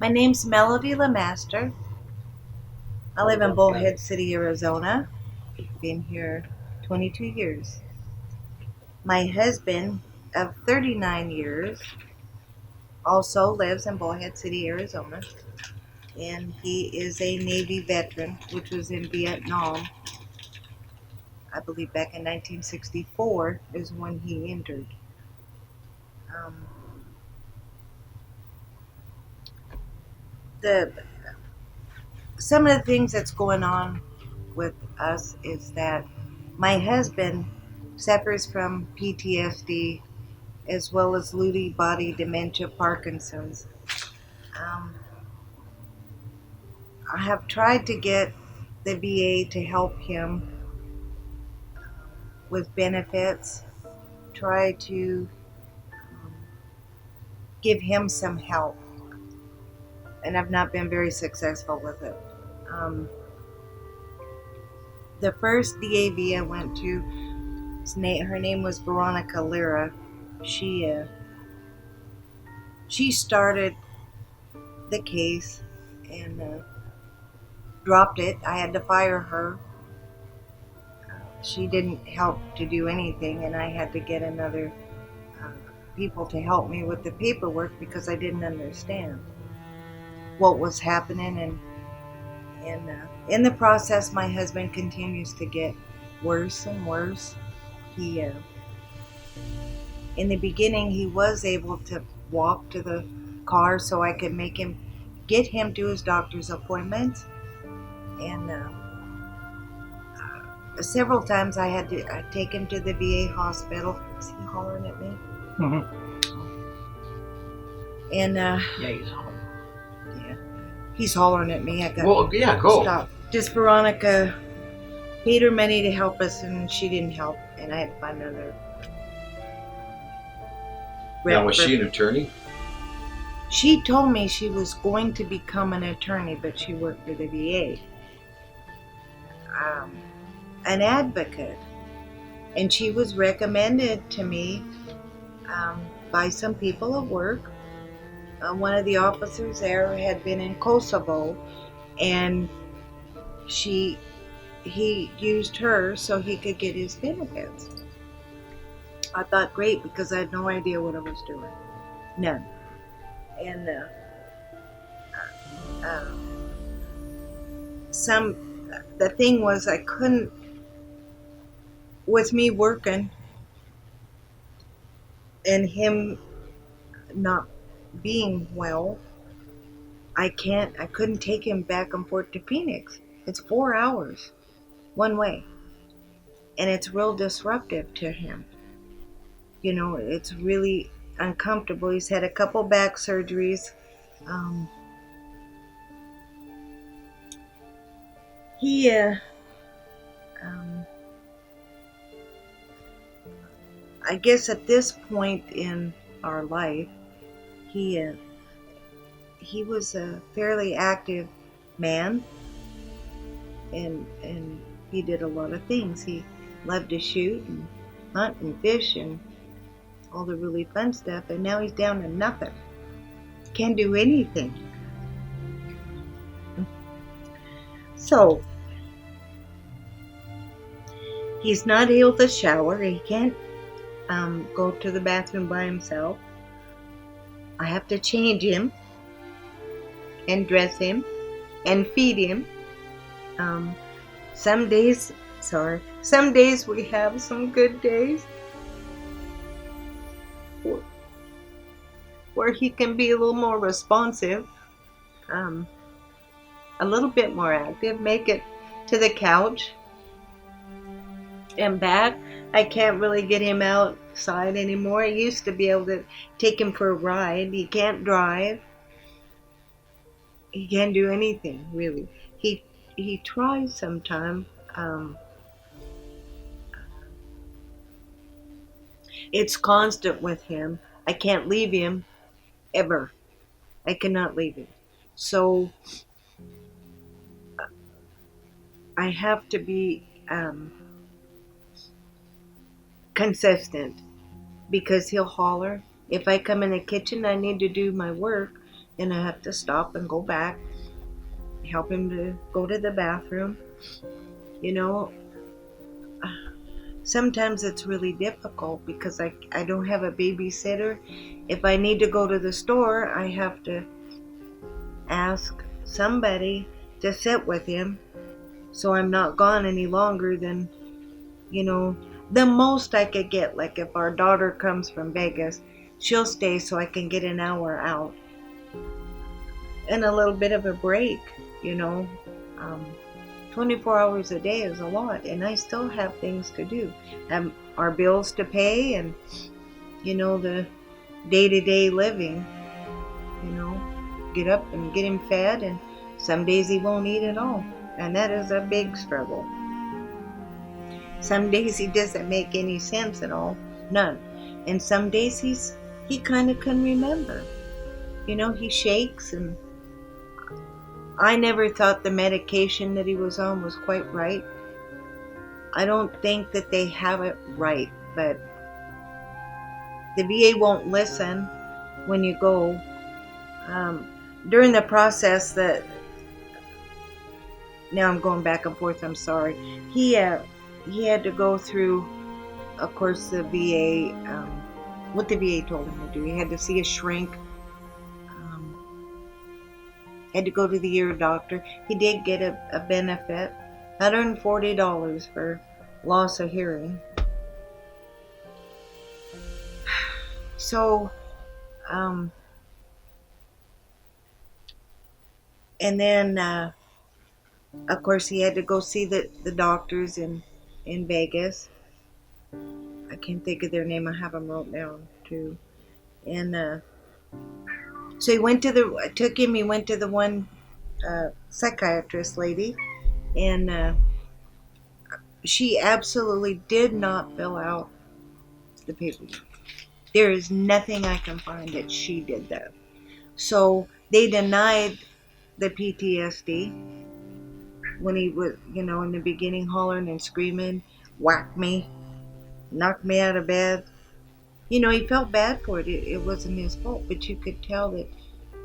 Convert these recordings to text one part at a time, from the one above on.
My name's Melody LeMaster. I live in Bullhead City, Arizona. Been here 22 years. My husband of 39 years also lives in Bullhead City, Arizona. And he is a Navy veteran, which was in Vietnam. I believe back in 1964 is when he entered. Um, the Some of the things that's going on with us is that my husband suffers from PTSD as well as Lewy body dementia, Parkinson's. Um, I have tried to get the VA to help him with benefits, try to give him some help, and I've not been very successful with it. Um, the first DAV I went to, her name was Veronica Lira. She she started the case and dropped it. I had to fire her. She didn't help to do anything, and I had to get another uh, people to help me with the paperwork because I didn't understand what was happening. And in the process, my husband continues to get worse and worse. He, in the beginning, he was able to walk to the car so I could get him to his doctor's appointments, and several times I had to take him to the VA hospital. Is he hollering at me? Mm-hmm. And Yeah, he's home. yeah, he's hollering at me. I got Well, yeah, go. stop. Just Veronica paid her money to help us, and she didn't help, and I had to find another. Now, was she an attorney? She told me she was going to become an attorney, but she worked for the VA. An advocate, and she was recommended to me by some people at work. One of the officers there had been in Kosovo, and he used her so he could get his benefits. I thought great because I had no idea what I was doing, none. And uh, the thing was I couldn't, with me working and him not being well, I couldn't take him back and forth to Phoenix. It's 4 hours one way, and it's real disruptive to him. It's really uncomfortable. He's had a couple back surgeries. Um, he um, I guess at this point in our life, he he was a fairly active man, and he did a lot of things. He loved to shoot and hunt and fish and all the really fun stuff, and now he's down to nothing. Can't do anything. So he's not able to shower. He can't go to the bathroom by himself. I have to change him and dress him and feed him. Um, some days we have some good days where he can be a little more responsive, um, a little bit more active, make it to the couch and back. I can't really get him outside anymore. I used to be able to take him for a ride. He can't drive. He can't do anything, really. He tries sometimes. It's constant with him. I can't leave him ever. I cannot leave him. So I have to be consistent because he'll holler. If I come in the kitchen, I need to do my work, and I have to stop and go back, help him to go to the bathroom. You know, sometimes it's really difficult because I don't have a babysitter. If I need to go to the store, I have to ask somebody to sit with him so I'm not gone any longer than, you know, the most I could get. Like if our daughter comes from Vegas, she'll stay so I can get an hour out and a little bit of a break, you know. Um, 24 hours a day is a lot, and I still have things to do. Have our bills to pay and, you know, the day-to-day living, you know. Get up and get him fed, and some days he won't eat at all, and that is a big struggle. Some days he doesn't make any sense at all, none. And some days he kind of can remember. You know, he shakes, and I never thought the medication that he was on was quite right. I don't think that they have it right, but the VA won't listen when you go. Um, During the process that, now I'm going back and forth, I'm sorry. He had to go through, of course, the VA, what the VA told him to do. He had to see a shrink, had to go to the ear doctor. He did get a benefit, $140 for loss of hearing. So, and then, of course, he had to go see the doctors in Vegas. I can't think of their name. I have them wrote down too. And so he went to the, I took him, he went to the one psychiatrist lady, and she absolutely did not fill out the paperwork. There is nothing I can find that she did that. So they denied the PTSD when he was, you know, in the beginning hollering and screaming, whacked me, knocked me out of bed. You know, he felt bad for it. It wasn't his fault, but you could tell that,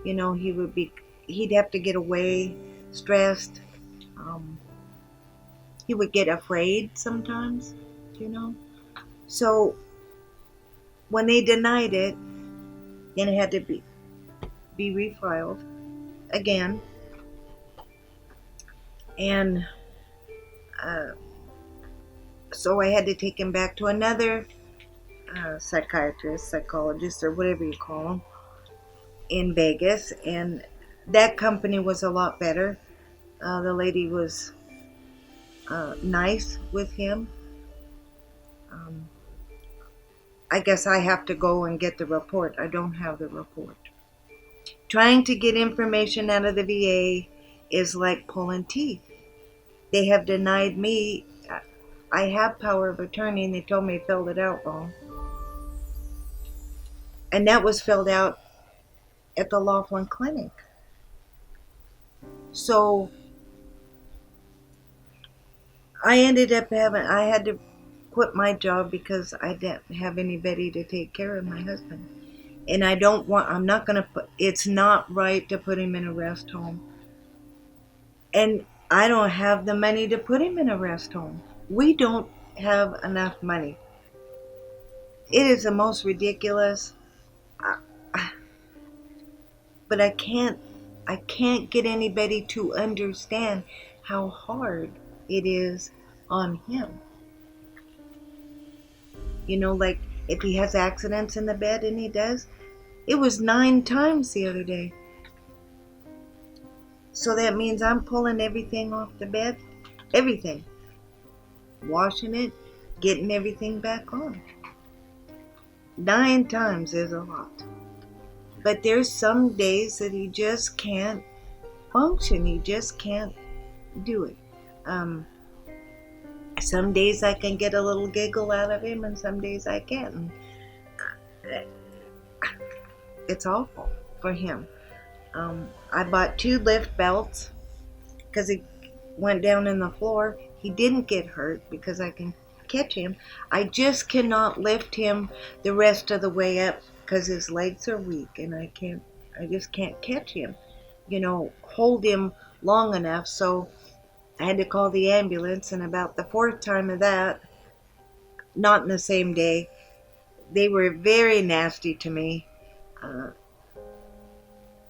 you know, he'd have to get away, stressed. Um, he would get afraid sometimes, you know. So when they denied it, then it had to be refiled again. And uh, so I had to take him back to another psychiatrist, psychologist, or whatever you call them, in Vegas. And that company was a lot better. The lady was nice with him. I guess I have to go and get the report. I don't have the report. Trying to get information out of the VA is like pulling teeth. They have denied me. I have power of attorney, and they told me I filled it out wrong. And that was filled out at the Laughlin Clinic. So I ended up I had to quit my job because I didn't have anybody to take care of my husband. And I'm not going to it's not right to put him in a rest home. And I don't have the money to put him in a rest home. We don't have enough money. It is the most ridiculous, but I can't get anybody to understand how hard it is on him. You know, like if he has accidents in the bed, and he does, it was 9 times the other day. So that means I'm pulling everything off the bed, everything, washing it, getting everything back on. 9 times is a lot. But there's some days that he just can't function. He just can't do it. Some days I can get a little giggle out of him, and some days I can't. It's awful for him. I bought 2 lift belts because he went down in the floor. He didn't get hurt because I can catch him. I just cannot lift him the rest of the way up because his legs are weak, and I can't. I just can't catch him, hold him long enough. So I had to call the ambulance, and about the fourth time of that, not in the same day, they were very nasty to me. Uh,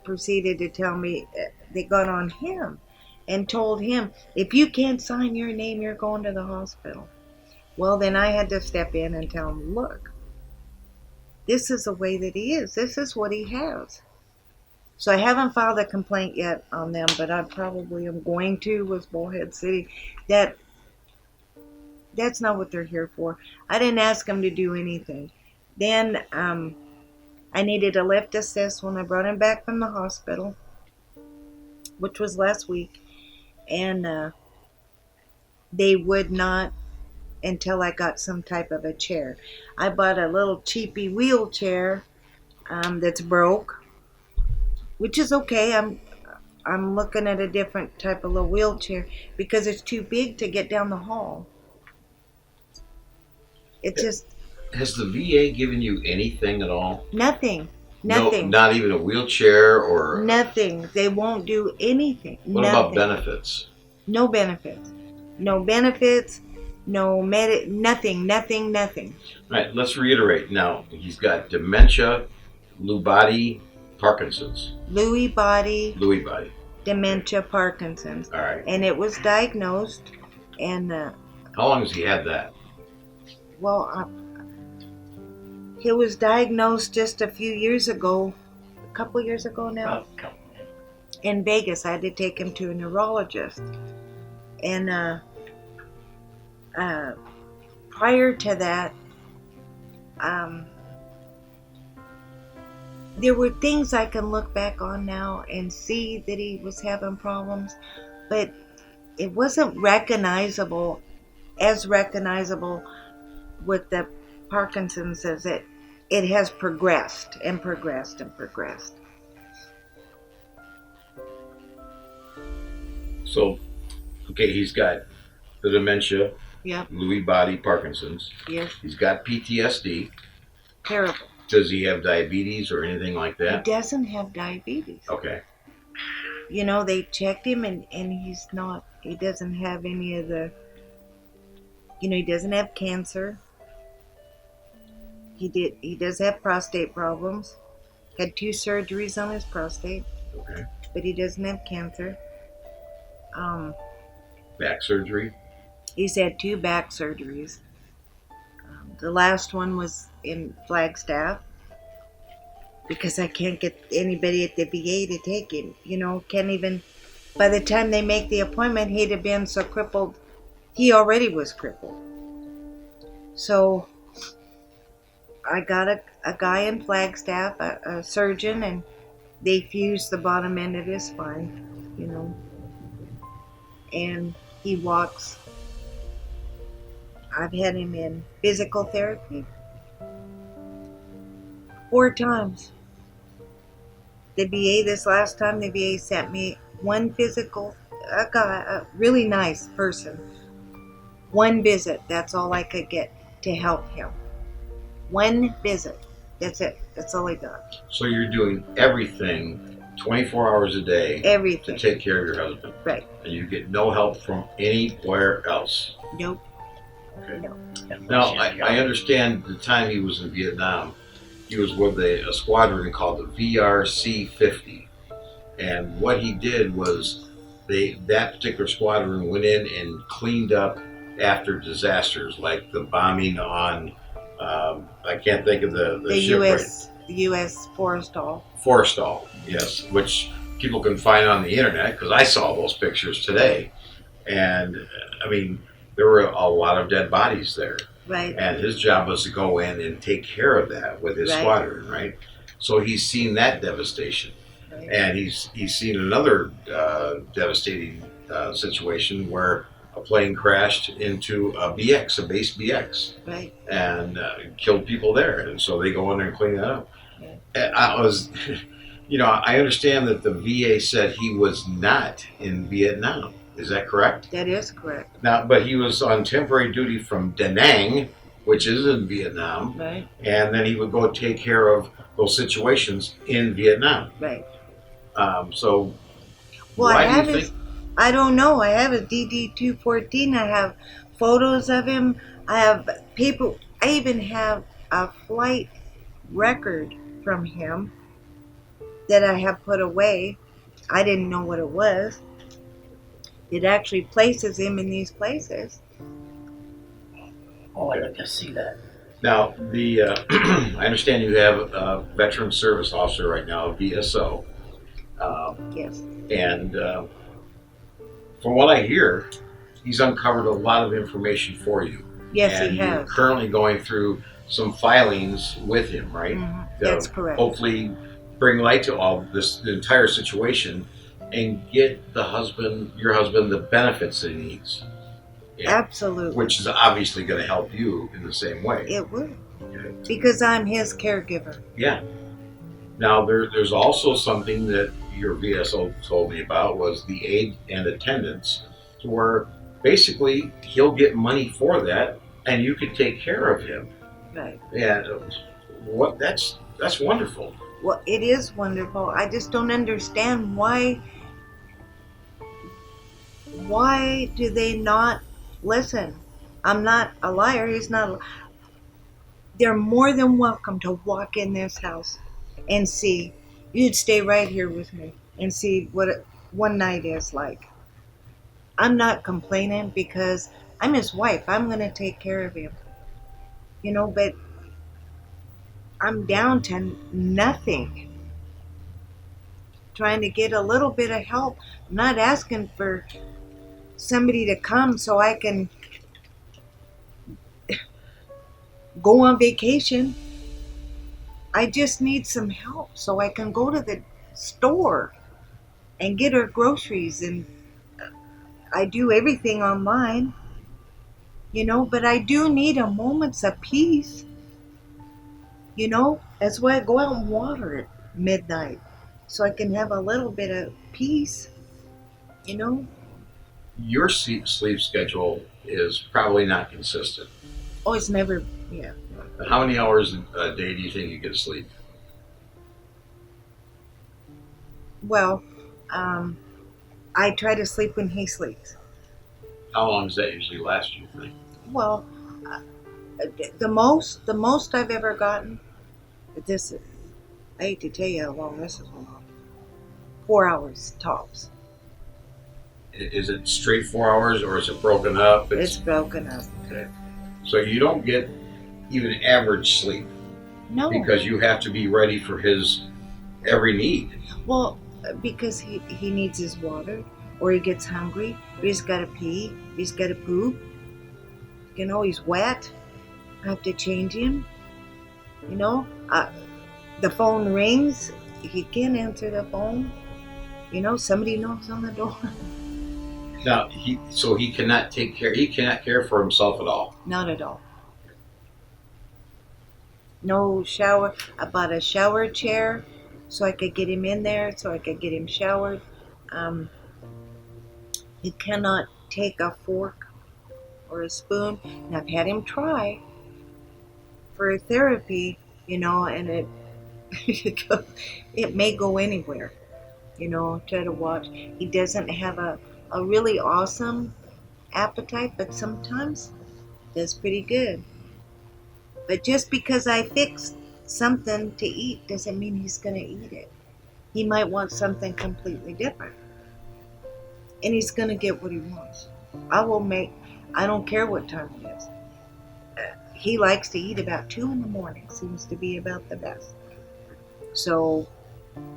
Proceeded to tell me they got on him and told him, if you can't sign your name, you're going to the hospital. Well, then I had to step in and tell him, look, this is the way that he is. This is what he has. So I haven't filed a complaint yet on them, but I probably am going to with Bullhead City. That's not what they're here for. I didn't ask them to do anything. Then I needed a lift assist when I brought him back from the hospital, which was last week, and they would not until I got some type of a chair. I bought a little cheapy wheelchair that's broke, which is okay. I'm looking at a different type of little wheelchair because it's too big to get down the hall. It's just Has the VA given you anything at all? nothing. No, Nothing. not even a wheelchair or. Nothing. They won't do anything. What Nothing. about benefits? No benefits. No benefits. No nothing. Nothing. All right, let's reiterate. Now, he's got dementia, Lewy body, Parkinson's. Lewy body, Lewy body. dementia, Parkinson's. All right. And it was diagnosed, and How long has he had that? it was diagnosed just a few years ago, a couple years ago now, in Vegas. I had to take him to a neurologist. And prior to that, there were things I can look back on now and see that he was having problems, but it wasn't recognizable with the Parkinson's as it has progressed and progressed and progressed. So, okay, he's got the dementia, Yep. Lewy body, Parkinson's. Yes. He's got PTSD. Terrible. Does he have diabetes or anything like He that? doesn't have diabetes. Okay. They checked him and he doesn't have any of the, he doesn't have cancer. He does have prostate problems. Had 2 surgeries on his prostate. Okay. But he doesn't have cancer. Back surgery. He's had 2 back surgeries. The last one was in Flagstaff because I can't get anybody at the VA to take him. Can't even, by the time they make the appointment, he'd have been so crippled. He already was crippled. So I got a guy in Flagstaff, a surgeon, and they fused the bottom end of his spine, and he walks. I've had him in physical therapy 4 times. The VA, this last time, the VA sent me a guy, a really nice person. 1 visit, that's all I could get to help him. 1 visit, that's it, that's all I got. So you're doing everything 24 hours a day Everything. to take care of your husband. Right. And you get no help from anywhere else. Nope. Okay. No. Now, I understand the time he was in Vietnam, he was with a squadron called the VRC-50. And what he did was that particular squadron went in and cleaned up after disasters like the bombing on, I can't think of the ship. The USS Forrestal. Forrestal, yes, which people can find on the internet because I saw those pictures today. And, I mean, there were a lot of dead bodies there. Right. And his job was to go in and take care of that with his squadron, right? So he's seen that devastation. Right. And he's seen another devastating situation where a plane crashed into a base BX. Right. And killed people there. And so they go in there and clean that up. Yeah. I understand that the VA said he was not in Vietnam. Is that correct? That is correct. Now, but he was on temporary duty from Da Nang which is in Vietnam, Right. and then he would go take care of those situations in Vietnam. Right. So Well, I why do you have think? his. I don't know. I have a DD-214. I have photos of him. I have people. I even have a flight record from him that I have put away. I didn't know what it was. It actually places him in these places. Oh, I like to see that. Now, the I understand you have a veteran service officer right now, a VSO, Yes. and from what I hear, he's uncovered a lot of information for you. Yes, and he you're has. currently going through some filings with him, right? That's correct. Hopefully, bring light to all this, the entire situation, and get your husband, the benefits that he needs. Yeah. Absolutely. Which is obviously going to help you in the same way. It would. Okay. Because I'm his caregiver. Yeah. Now, there's also something that your VSO told me about was the aid and attendance, where basically he'll get money for that, and you could take care of him. Right. And that's wonderful. Well, it is wonderful. I just don't understand why do they not listen? I'm not a liar. He's not. They're more than welcome to walk in this house and see. You'd stay right here with me and see what one night is like. I'm not complaining because I'm his wife. I'm going to take care of him. But I'm down to nothing. Trying to get a little bit of help. I'm not asking for somebody to come so I can go on vacation. I just need some help so I can go to the store and get her groceries, and I do everything online, but I do need a moments of peace. That's why I go out and water at midnight so I can have a little bit of peace. Your sleep schedule is probably not consistent. Oh, it's never. Yeah. How many hours a day do you think you get sleep? Well, I try to sleep when he sleeps. How long does that usually last, you think? Well, uh, the most I've ever gotten. I hate to tell you how long this is going on. 4 hours tops. Is it straight 4 hours, or is it broken up? It's broken up. Okay. So you don't get even average sleep. No. Because you have to be ready for his every need. Well, because he needs his water, or he gets hungry, or he's got to pee, he's got to poop. He's wet. I have to change him. The phone rings. He can't answer the phone. Somebody knocks on the door. Now, he cannot care for himself at all. Not at all. No shower. I bought a shower chair so I could get him in there, so I could get him showered. He cannot take a fork or a spoon. And I've had him try for therapy, and it it may go anywhere. Try to watch. He doesn't have a really awesome appetite, but sometimes does pretty good. But just because I fixed something to eat doesn't mean he's going to eat it. He might want something completely different. And he's going to get what he wants. I don't care what time it is. He likes to eat about 2 in the morning. Seems to be about the best. So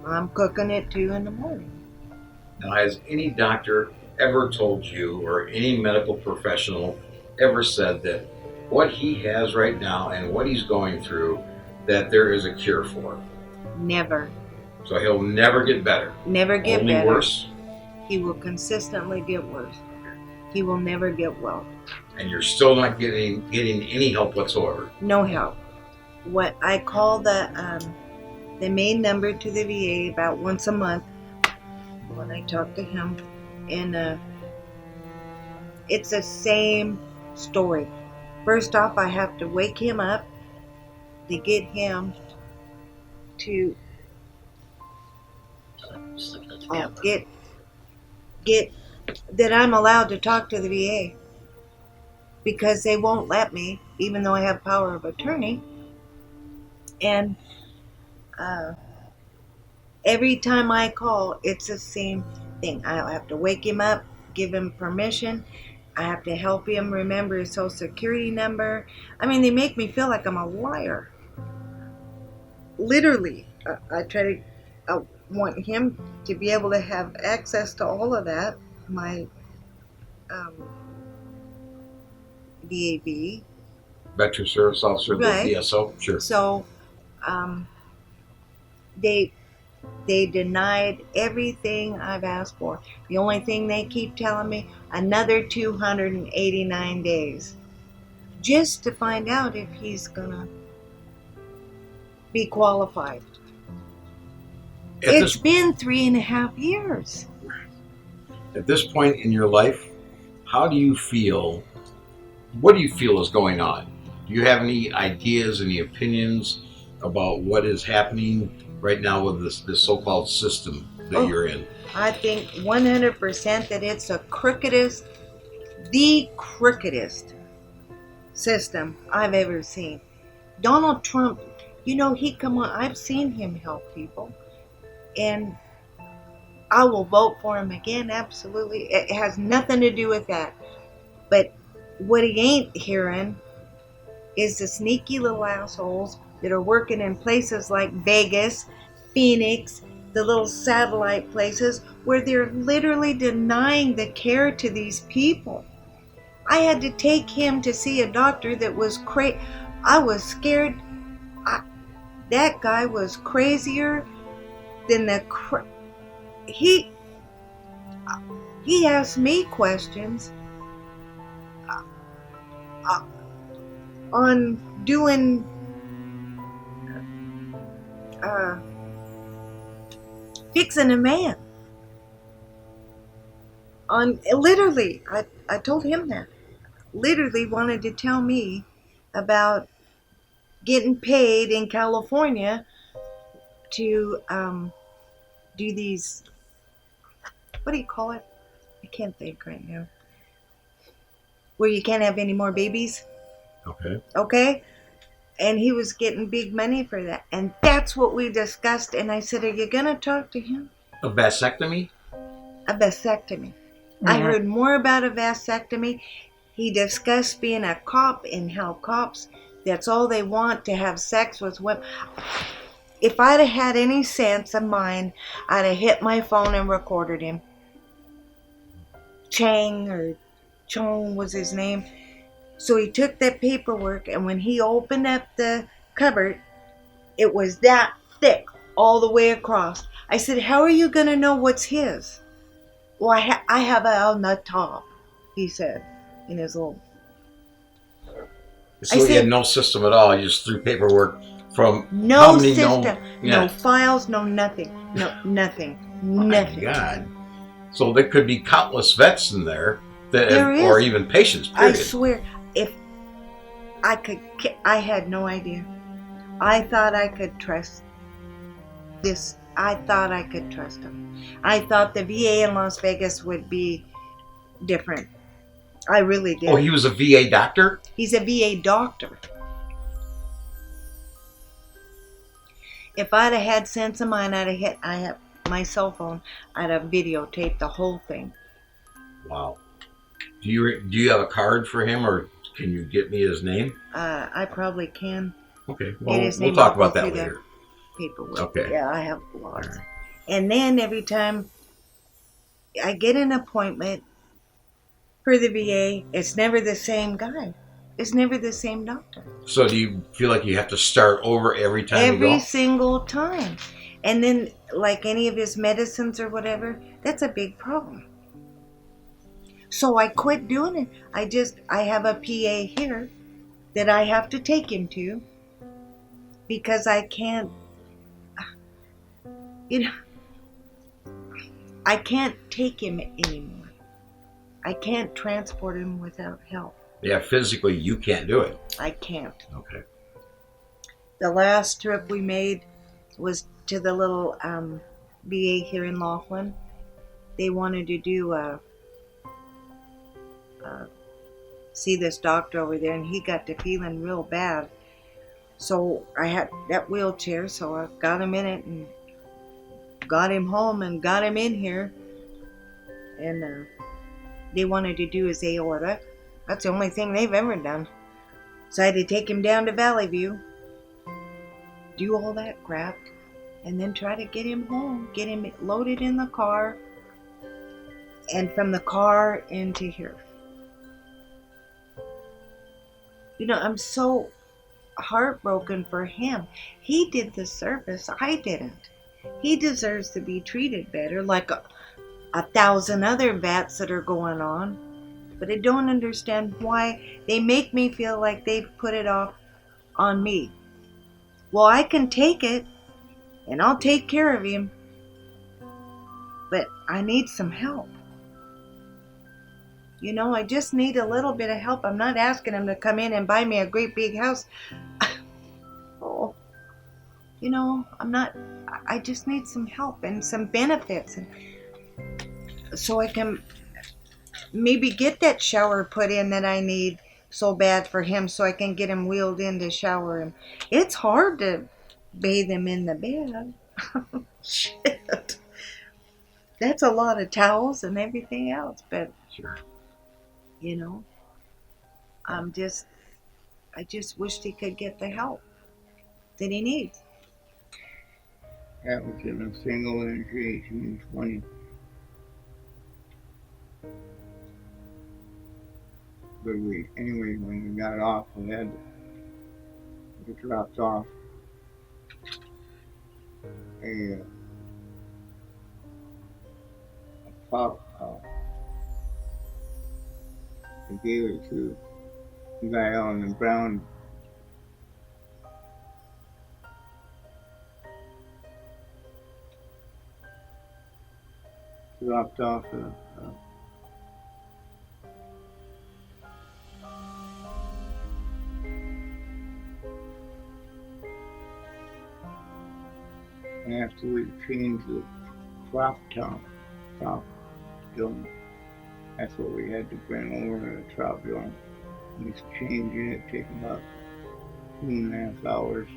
I'm cooking at 2 in the morning. Now, has any doctor ever told you, or any medical professional ever said that what he has right now and what he's going through, that there is a cure for? Never. So he'll never get better? Never get Only better. worse? He will consistently get worse. He will never get well. And you're still not getting any help whatsoever? No help. What I call the main number to the VA about once a month when I talk to him, and it's the same story First off, I have to wake him up to get him to get that I'm allowed to talk to the VA, because they won't let me, even though I have power of attorney. And uh, every time I call, it's the same thing. I have to wake him up, give him permission. I have to help him remember his social security number. I mean, they make me feel like I'm a liar. Literally, I try to. I want him to be able to have access to all of that. My um, VAB. Veteran Service Officer, Right. the VSO. Sure. So they denied everything I've asked for. The only thing they keep telling me, another 289 days, just to find out if he's gonna be qualified. It's been 3.5 years. At this point in your life, how do you feel? What do you feel is going on? Do you have any ideas, any opinions about what is happening right now with this so-called system that you're in? I think 100% that it's the crookedest system I've ever seen. Donald Trump, he come on. I've seen him help people, and I will vote for him again. Absolutely, it has nothing to do with that. But what he ain't hearing is the sneaky little assholes that are working in places like Vegas, Phoenix, the little satellite places where they're literally denying the care to these people. I had to take him to see a doctor that was crazy. I was scared. That guy was crazier than he asked me questions on doing fixing a man. On literally, I told him that. Literally wanted to tell me about getting paid in California to do these, what do you call it? I can't think right now. Where you can't have any more babies. Okay? And he was getting big money for that. And that's what we discussed. And I said, are you going to talk to him? A vasectomy? A vasectomy. Yeah. I heard more about a vasectomy. He discussed being a cop and how cops, that's all they want, to have sex with women. If I'd have had any sense of mine, I'd have hit my phone and recorded him. Chong was his name. So he took that paperwork, and when he opened up the cupboard, it was that thick all the way across. I said, how are you going to know what's his? Well, I have it on the top, he said, in his little... So he had no system at all. He just threw paperwork from... No system. No files, no nothing. No, nothing. Nothing. My God. So there could be countless vets in there, or even patients, I period. swear, if I could... I had no idea. I thought I could trust this. I thought I could trust him. I thought the VA in Las Vegas would be different. I really did. Oh, he was a VA doctor? He's a VA doctor. If I'd have had sense of mine, I have my cell phone, I'd have videotaped the whole thing. Wow. Do you have a card for him, or can you get me his name? I probably can. Okay. Well, we'll talk about that later. Paperwork. Okay. Yeah, I have lots. Right. And then every time I get an appointment for the VA, it's never the same guy. It's never the same doctor. So do you feel like you have to start over every time you go? Every single time. And then, like any of his medicines or whatever, that's a big problem. So I quit doing it. I have a PA here that I have to take him to, because I can't, I can't take him anymore. I can't transport him without help. Yeah, physically you can't do it. I can't. Okay. The last trip we made was to the little VA here in Laughlin. They wanted to do see this doctor over there, and he got to feeling real bad. So I had that wheelchair, so I got him in it and got him home and got him in here. And they wanted to do his aorta. That's the only thing they've ever done. So I had to take him down to Valley View, do all that crap, and then try to get him home, get him loaded in the car, and from the car into here. I'm so heartbroken for him. He did the service, I didn't. He deserves to be treated better, like a thousand other vets that are going on. But I don't understand why they make me feel like they've put it off on me. Well, I can take it, and I'll take care of him, but I need some help. I just need a little bit of help. I'm not asking him to come in and buy me a great big house. Oh, I'm not, I just need some help and some benefits. And so I can maybe get that shower put in that I need so bad for him, so I can get him wheeled in to shower him. It's hard to bathe him in the bed. Shit. That's a lot of towels and everything else, but Sure. you know, I'm just I just wished he could get the help that he needs. That was in a single entry 1820. But anyway, when we got off, we had to get dropped off. A pop, I gave it to the guy on the ground. Dropped off and after we changed the crop dome, that's what we had to bring over to the crop dome. We changed it, it took about 2.5 hours.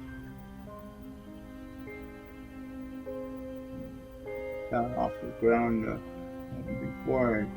Got off the ground before